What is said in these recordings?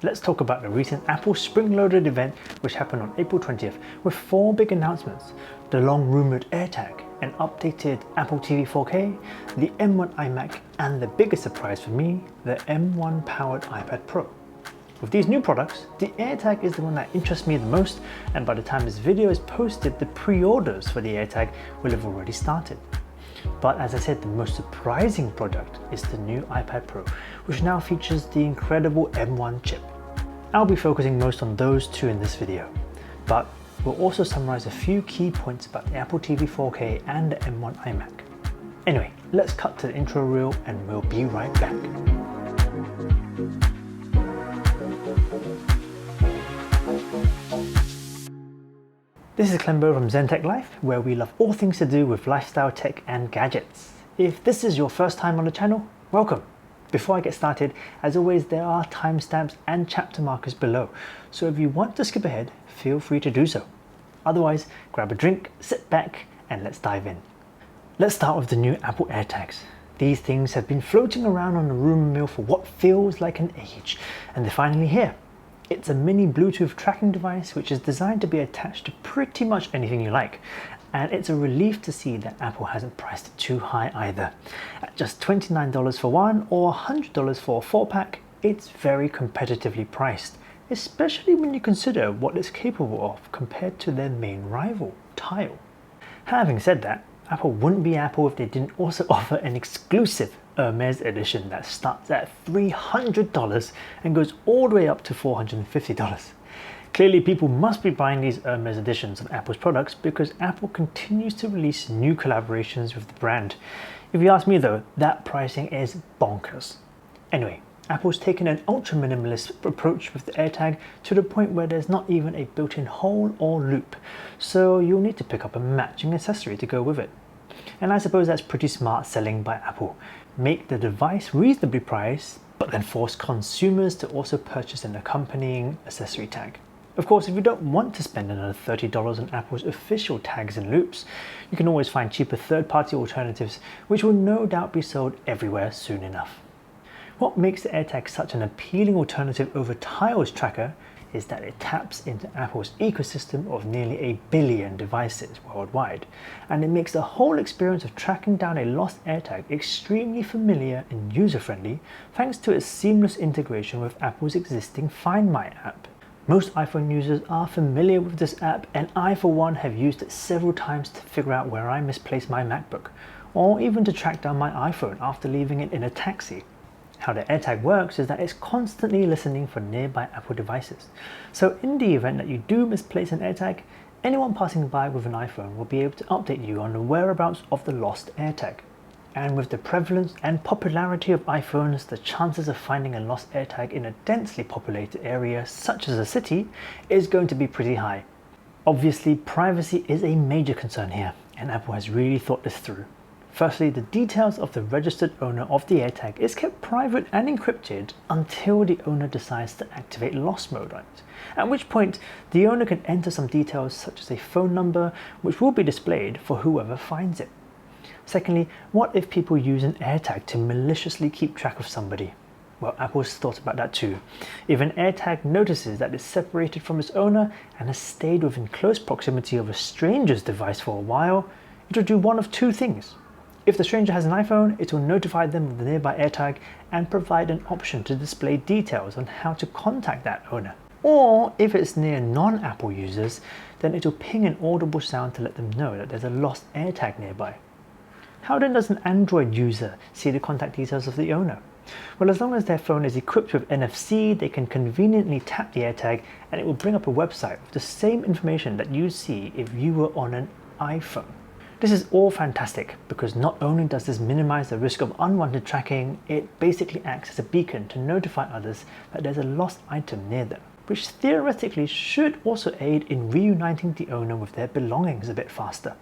let's talk about the recent Apple spring-loaded event which happened on April 20th with 4 big announcements: the long-rumoured AirTag, an updated Apple TV 4K, the M1 iMac, and the biggest surprise for me, the M1 powered iPad Pro. With these new products, the AirTag is the one that interests me the most, and by the time this video is posted, the pre-orders for the AirTag will have already started. But as I said, the most surprising product is the new iPad Pro, which now features the incredible M1 chip. I'll be focusing most on those two in this video, but we'll also summarize a few key points about the Apple TV 4K and the M1 iMac. Anyway, let's cut to the intro reel and we'll be right back. This is Clembo from ZenTechLife, where we love all things to do with lifestyle, tech and gadgets. If this is your first time on the channel, welcome. Before I get started, as always, there are timestamps and chapter markers below, so if you want to skip ahead, feel free to do so. Otherwise, grab a drink, sit back and let's dive in. Let's start with the new Apple AirTags. These things have been floating around on the rumor mill for what feels like an age, and they're finally here. It's a mini Bluetooth tracking device which is designed to be attached to pretty much anything you like, and it's a relief to see that Apple hasn't priced it too high either. At just $29 for one or $100 for a 4-pack, it's very competitively priced, especially when you consider what it's capable of compared to their main rival, Tile. Having said that, Apple wouldn't be Apple if they didn't also offer an exclusive Hermes edition that starts at $300 and goes all the way up to $450. Clearly, people must be buying these Hermes editions of Apple's products because Apple continues to release new collaborations with the brand. If you ask me though, that pricing is bonkers. Anyway, Apple's taken an ultra minimalist approach with the AirTag to the point where there's not even a built-in hole or loop, so you'll need to pick up a matching accessory to go with it. And I suppose that's pretty smart selling by Apple. Make the device reasonably priced, but then force consumers to also purchase an accompanying accessory tag. Of course, if you don't want to spend another $30 on Apple's official tags and loops, you can always find cheaper third-party alternatives, which will no doubt be sold everywhere soon enough. What makes the AirTag such an appealing alternative over Tile's tracker is that it taps into Apple's ecosystem of nearly 1 billion devices worldwide, and it makes the whole experience of tracking down a lost AirTag extremely familiar and user-friendly thanks to its seamless integration with Apple's existing Find My app. Most iPhone users are familiar with this app, and I for one have used it several times to figure out where I misplaced my MacBook, or even to track down my iPhone after leaving it in a taxi. How the AirTag works is that it's constantly listening for nearby Apple devices. So in the event that you do misplace an AirTag, anyone passing by with an iPhone will be able to update you on the whereabouts of the lost AirTag. And with the prevalence and popularity of iPhones, the chances of finding a lost AirTag in a densely populated area such as a city is going to be pretty high. Obviously, privacy is a major concern here, and Apple has really thought this through. Firstly, the details of the registered owner of the AirTag is kept private and encrypted until the owner decides to activate lost mode on it, at which point the owner can enter some details such as a phone number, which will be displayed for whoever finds it. Secondly, what if people use an AirTag to maliciously keep track of somebody? Well, Apple's thought about that too. If an AirTag notices that it's separated from its owner and has stayed within close proximity of a stranger's device for a while, it will do one of two things. If the stranger has an iPhone, it will notify them of the nearby AirTag and provide an option to display details on how to contact that owner. Or if it's near non-Apple users, then it will ping an audible sound to let them know that there's a lost AirTag nearby. How then does an Android user see the contact details of the owner? Well, as long as their phone is equipped with NFC, they can conveniently tap the AirTag and it will bring up a website with the same information that you see if you were on an iPhone. This is all fantastic because not only does this minimize the risk of unwanted tracking, it basically acts as a beacon to notify others that there's a lost item near them, which theoretically should also aid in reuniting the owner with their belongings a bit faster.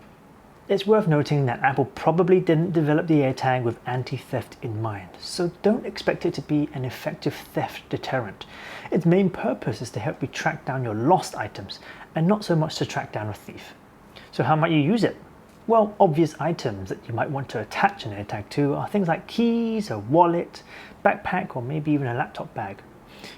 It's worth noting that Apple probably didn't develop the AirTag with anti-theft in mind, so don't expect it to be an effective theft deterrent. Its main purpose is to help you track down your lost items, and not so much to track down a thief. So how might you use it? Well, obvious items that you might want to attach an AirTag to are things like keys, a wallet, backpack, or maybe even a laptop bag.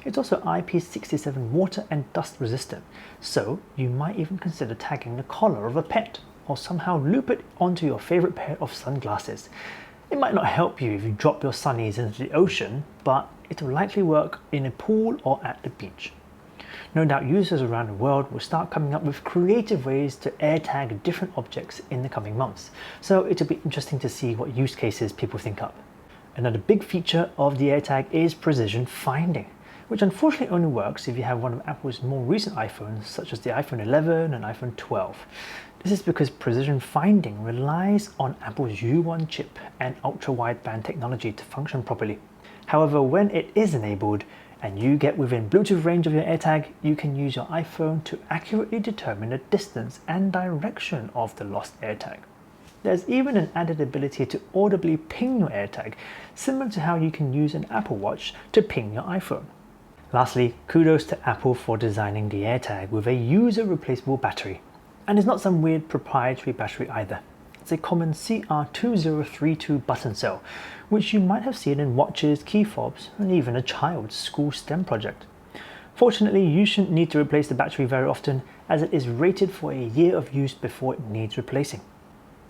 It's also IP67 water and dust resistant, so you might even consider tagging the collar of a pet or somehow loop it onto your favorite pair of sunglasses. It might not help you if you drop your sunnies into the ocean, but it will likely work in a pool or at the beach. No doubt users around the world will start coming up with creative ways to AirTag different objects in the coming months, so it'll be interesting to see what use cases people think up. Another big feature of the AirTag is precision finding, which unfortunately only works if you have one of Apple's more recent iPhones, such as the iPhone 11 and iPhone 12. This is because precision finding relies on Apple's U1 chip and ultra-wideband technology to function properly. However, when it is enabled and you get within Bluetooth range of your AirTag, you can use your iPhone to accurately determine the distance and direction of the lost AirTag. There's even an added ability to audibly ping your AirTag, similar to how you can use an Apple Watch to ping your iPhone. Lastly, kudos to Apple for designing the AirTag with a user-replaceable battery. And it's not some weird proprietary battery either. It's a common CR2032 button cell, which you might have seen in watches, key fobs, and even a child's school STEM project. Fortunately, you shouldn't need to replace the battery very often, as it is rated for a year of use before it needs replacing.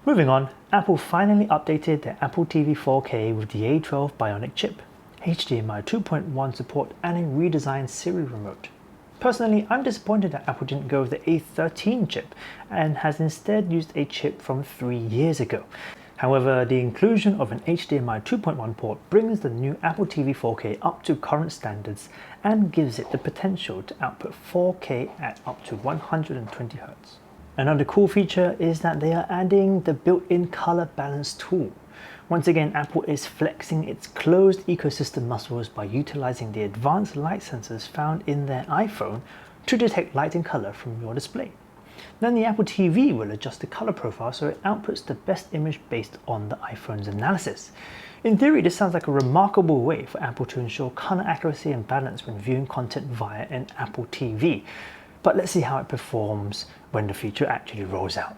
Moving on, Apple finally updated their Apple TV 4K with the A12 Bionic chip, HDMI 2.1 support, and a redesigned Siri remote. Personally, I'm disappointed that Apple didn't go with the A13 chip and has instead used a chip from 3 years ago. However, the inclusion of an HDMI 2.1 port brings the new Apple TV 4K up to current standards and gives it the potential to output 4K at up to 120 Hz. Another cool feature is that they are adding the built-in color balance tool. Once again, Apple is flexing its closed ecosystem muscles by utilizing the advanced light sensors found in their iPhone to detect light and color from your display. Then the Apple TV will adjust the color profile so it outputs the best image based on the iPhone's analysis. In theory, this sounds like a remarkable way for Apple to ensure color accuracy and balance when viewing content via an Apple TV. But let's see how it performs when the feature actually rolls out.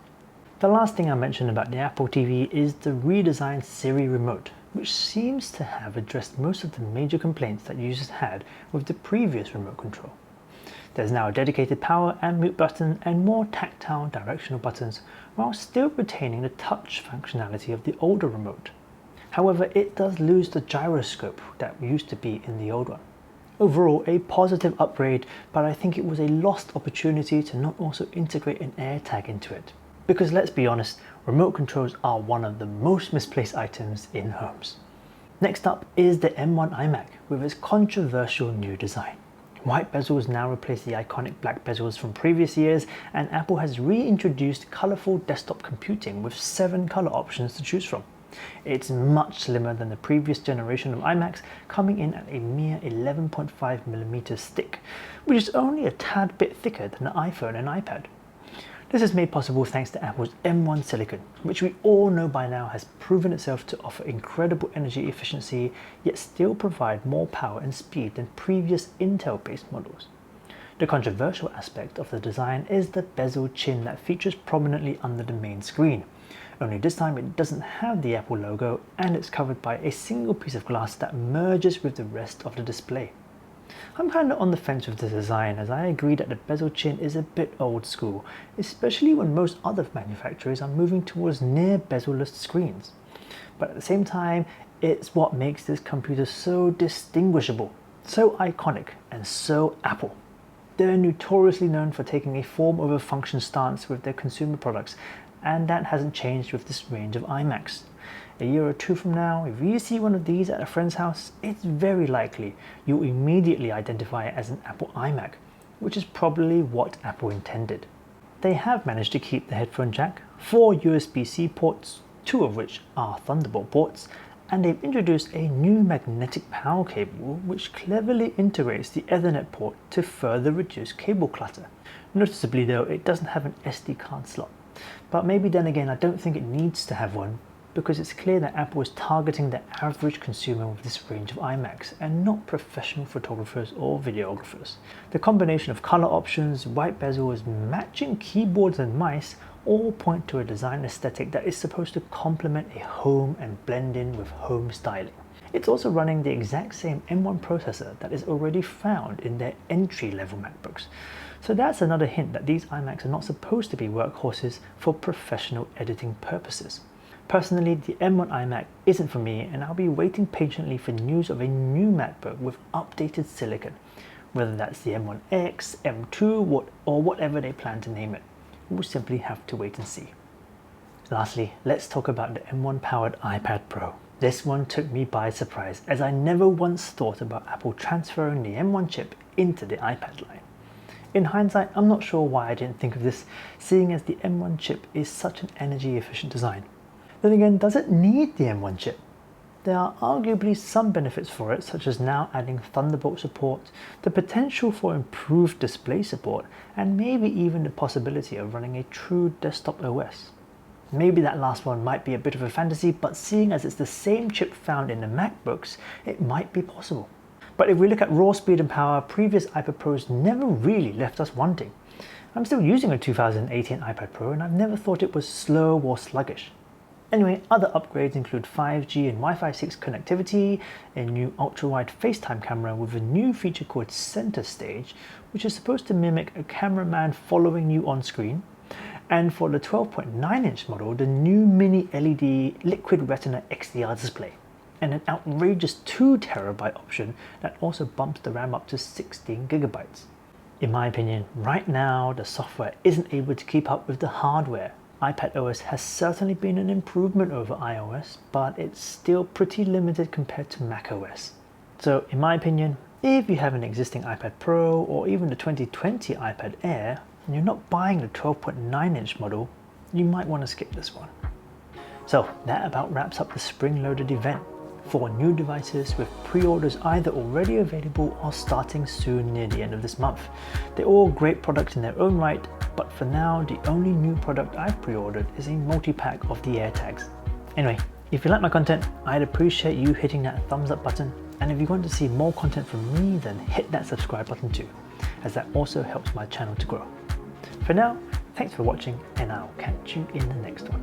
The last thing I mentioned about the Apple TV is the redesigned Siri remote, which seems to have addressed most of the major complaints that users had with the previous remote control. There's now a dedicated power and mute button and more tactile directional buttons, while still retaining the touch functionality of the older remote. However, it does lose the gyroscope that used to be in the old one. Overall, a positive upgrade, but I think it was a lost opportunity to not also integrate an AirTag into it. Because let's be honest, remote controls are one of the most misplaced items in homes. Next up is the M1 iMac with its controversial new design. White bezels now replace the iconic black bezels from previous years, and Apple has reintroduced colourful desktop computing with 7 colour options to choose from. It's much slimmer than the previous generation of iMacs, coming in at a mere 11.5mm thick, which is only a tad bit thicker than the iPhone and iPad. This is made possible thanks to Apple's M1 silicon, which we all know by now has proven itself to offer incredible energy efficiency, yet still provide more power and speed than previous Intel-based models. The controversial aspect of the design is the bezel chin that features prominently under the main screen. Only this time it doesn't have the Apple logo, and it's covered by a single piece of glass that merges with the rest of the display. I'm kind of on the fence with the design, as I agree that the bezel chin is a bit old school, especially when most other manufacturers are moving towards near bezel-less screens. But at the same time, it's what makes this computer so distinguishable, so iconic, and so Apple. They're notoriously known for taking a form over function stance with their consumer products, and that hasn't changed with this range of iMacs. A year or two from now, if you see one of these at a friend's house, it's very likely you'll immediately identify it as an Apple iMac, which is probably what Apple intended. They have managed to keep the headphone jack, 4 USB-C ports, 2 of which are Thunderbolt ports, and they've introduced a new magnetic power cable which cleverly integrates the Ethernet port to further reduce cable clutter. Noticeably though, it doesn't have an SD card slot, but maybe then again I don't think it needs to have one, because it's clear that Apple is targeting the average consumer with this range of iMacs and not professional photographers or videographers. The combination of color options, white bezels, matching keyboards and mice all point to a design aesthetic that is supposed to complement a home and blend in with home styling. It's also running the exact same M1 processor that is already found in their entry-level MacBooks. So that's another hint that these iMacs are not supposed to be workhorses for professional editing purposes. Personally, the M1 iMac isn't for me, and I'll be waiting patiently for news of a new MacBook with updated silicon, whether that's the M1X, M2, or whatever they plan to name it. We'll simply have to wait and see. Lastly, let's talk about the M1 powered iPad Pro. This one took me by surprise, as I never once thought about Apple transferring the M1 chip into the iPad line. In hindsight, I'm not sure why I didn't think of this, seeing as the M1 chip is such an energy efficient design. Then again, does it need the M1 chip? There are arguably some benefits for it, such as now adding Thunderbolt support, the potential for improved display support, and maybe even the possibility of running a true desktop OS. Maybe that last one might be a bit of a fantasy, but seeing as it's the same chip found in the MacBooks, it might be possible. But if we look at raw speed and power, previous iPad Pros never really left us wanting. I'm still using a 2018 iPad Pro and I've never thought it was slow or sluggish. Anyway, other upgrades include 5G and Wi-Fi 6 connectivity, a new ultra-wide FaceTime camera with a new feature called Center Stage, which is supposed to mimic a cameraman following you on screen, and for the 12.9-inch model, the new mini LED Liquid Retina XDR display, and an outrageous 2TB option that also bumps the RAM up to 16GB. In my opinion, right now the software isn't able to keep up with the hardware. iPadOS has certainly been an improvement over iOS, but it's still pretty limited compared to macOS. So in my opinion, if you have an existing iPad Pro or even the 2020 iPad Air, and you're not buying the 12.9-inch model, you might want to skip this one. So that about wraps up the spring-loaded event. 4 new devices with pre-orders either already available or starting soon near the end of this month. They're all great products in their own right, but for now the only new product I've pre-ordered is a multi-pack of the AirTags. Anyway, if you like my content, I'd appreciate you hitting that thumbs up button, and if you want to see more content from me, then hit that subscribe button too, as that also helps my channel to grow. For now, thanks for watching, and I'll catch you in the next one.